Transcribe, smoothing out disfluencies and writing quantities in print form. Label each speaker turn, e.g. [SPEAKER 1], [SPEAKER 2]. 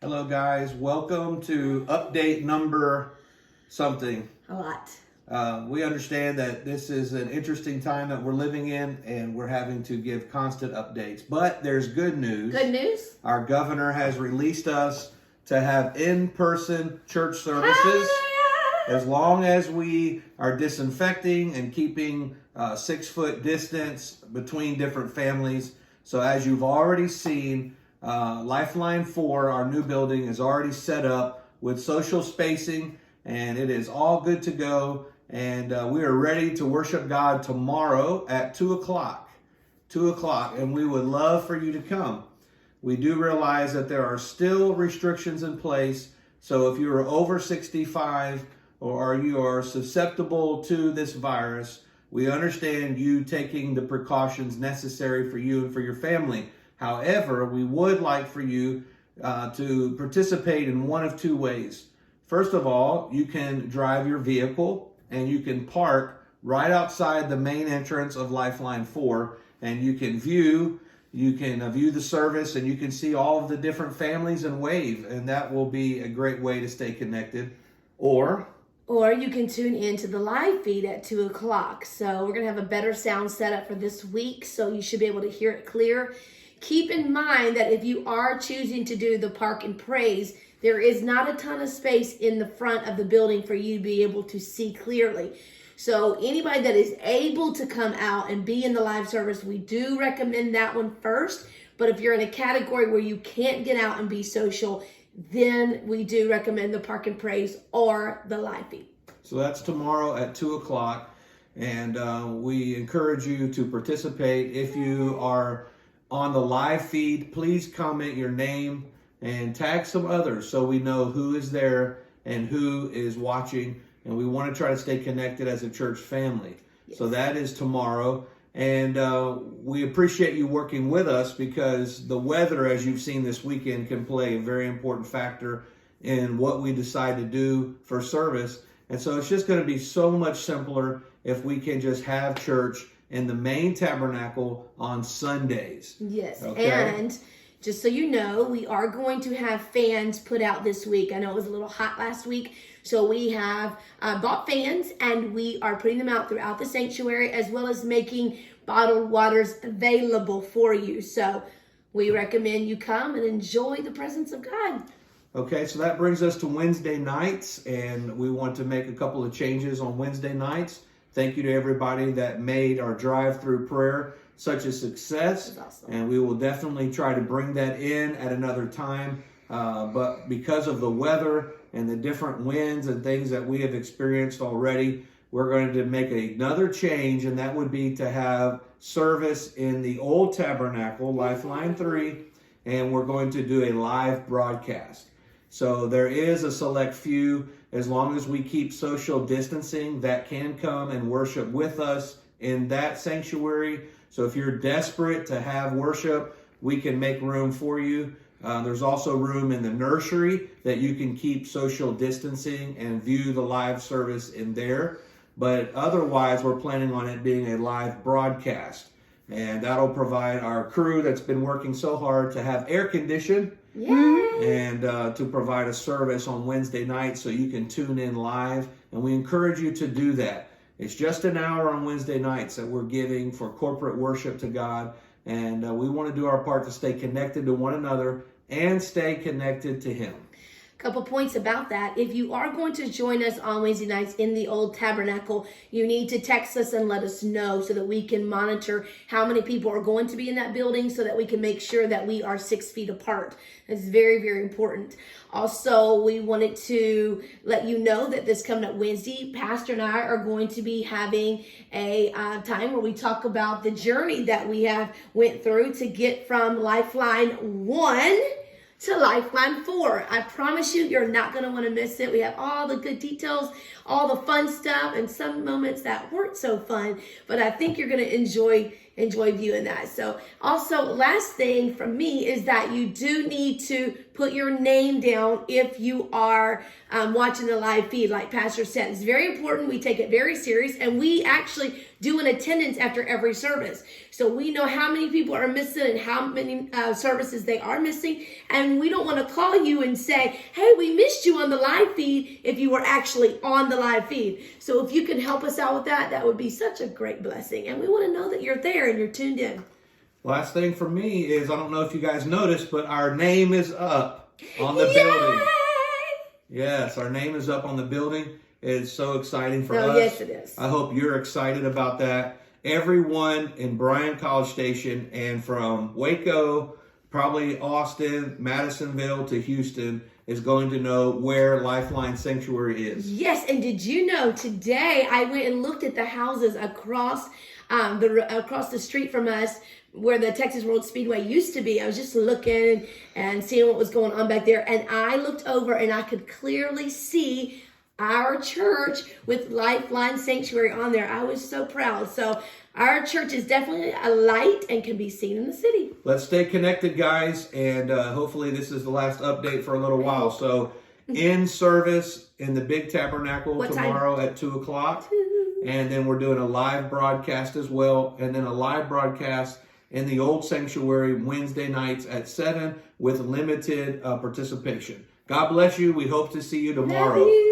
[SPEAKER 1] Hello, guys. Welcome to update number something.
[SPEAKER 2] A lot.
[SPEAKER 1] We understand that this is an interesting time that we're living in, and we're having to give constant updates. But there's good news.
[SPEAKER 2] Good news.
[SPEAKER 1] Our governor has released us to have in-person church services.
[SPEAKER 2] Hallelujah.
[SPEAKER 1] As long as we are disinfecting and keeping 6-foot distance between different families. So as you've already seen, Lifeline 4, our new building, is already set up with social spacing, and it is all good to go. And we are ready to worship God tomorrow at 2 o'clock. 2 o'clock, and we would love for you to come. We do realize that there are still restrictions in place. So if you are over 65 or you are susceptible to this virus, we understand you taking the precautions necessary for you and for your family. However, we would like for you to participate in one of two ways. First of all, you can drive your vehicle and you can park right outside the main entrance of Lifeline 4, and you can view the service, and you can see all of the different families and wave, and that will be a great way to stay connected. Or
[SPEAKER 2] you can tune in to the live feed at 2 o'clock. So we're going to have a better sound setup for this week, so you should be able to hear it clear. Keep in mind that if you are choosing to do the Park and Praise, there is not a ton of space in the front of the building for you to be able to see clearly. So anybody that is able to come out and be in the live service, we do recommend that one first. But if you're in a category where you can't get out and be social, then we do recommend the Park and Praise or the live feed.
[SPEAKER 1] So that's tomorrow at 2 o'clock. And we encourage you to participate. If you are on the live feed, please comment your name and tag some others so we know who is there and who is watching. And we want to try to stay connected as a church family. Yes. So that is tomorrow. And we appreciate you working with us, because the weather, as you've seen this weekend, can play a very important factor in what we decide to do for service. And so it's just going to be so much simpler if we can just have church in the main tabernacle on Sundays.
[SPEAKER 2] Yes.
[SPEAKER 1] Okay?
[SPEAKER 2] And just so you know, we are going to have fans put out this week. I know it was a little hot last week. So we have bought fans, and we are putting them out throughout the sanctuary, as well as making bottled waters available for you. So we recommend you come and enjoy the presence of God.
[SPEAKER 1] Okay, so that brings us to Wednesday nights, and we want to make a couple of changes on Wednesday nights. Thank you to everybody that made our drive-through prayer such a success.
[SPEAKER 2] Awesome.
[SPEAKER 1] And we will definitely try to bring that in at another time. But because of the weather and the different winds and things that we have experienced already, we're going to make another change, and that would be to have service in the old tabernacle, Lifeline 3, and we're going to do a live broadcast. So there is a select few, as long as we keep social distancing, that can come and worship with us in that sanctuary. So if you're desperate to have worship, we can make room for you. There's also room in the nursery that you can keep social distancing and view the live service in there. But otherwise, we're planning on it being a live broadcast. And that'll provide our crew that's been working so hard to have air conditioning.
[SPEAKER 2] Yay!
[SPEAKER 1] And to provide a service on Wednesday night so you can tune in live. And we encourage you to do that. It's just an hour on Wednesday nights that we're giving for corporate worship to God. And we want to do our part to stay connected to one another and stay connected to Him.
[SPEAKER 2] Couple points about that. If you are going to join us on Wednesday nights in the old tabernacle, you need to text us and let us know so that we can monitor how many people are going to be in that building, so that we can make sure that we are 6 feet apart. That's very, very important. Also, we wanted to let you know that this coming up Wednesday, Pastor and I are going to be having a time where we talk about the journey that we have went through to get from Lifeline 1 to Lifeline 4. I promise you, you're not going to want to miss it. We have all the good details, all the fun stuff, and some moments that weren't so fun, but I think you're going to enjoy enjoy viewing that. So also, last thing from me is that you do need to put your name down if you are watching the live feed. Like Pastor said, it's very important. We take it very serious, and we actually do an attendance after every service. So we know how many people are missing and how many services they are missing. And we don't want to call you and say, hey, we missed you on the live feed if you were actually on the live feed. So if you can help us out with that, that would be such a great blessing. And we want to know that you're there and you're tuned in.
[SPEAKER 1] Last thing for me is, I don't know if you guys noticed, but our name is up on the building. Yes, our name is up on the building. It's so exciting for us.
[SPEAKER 2] Yes, it is.
[SPEAKER 1] I hope you're excited about that. Everyone in Bryan College Station and from Waco, probably Austin, Madisonville to Houston is going to know where Lifeline Sanctuary is.
[SPEAKER 2] Yes, and did you know today I went and looked at the houses across the street from us where the Texas World Speedway used to be. I was just looking and seeing what was going on back there, and I looked over and I could clearly see our church with Lifeline Sanctuary on there. I was so proud. So our church is definitely a light and can be seen in the city.
[SPEAKER 1] Let's stay connected, guys, and hopefully this is the last update for a little while. So in service in the Big Tabernacle tomorrow at 2 o'clock, and then we're doing a live broadcast as well, and then a live broadcast in the Old Sanctuary Wednesday nights at 7 with limited participation. God bless you. We hope to see you tomorrow.
[SPEAKER 2] Love you.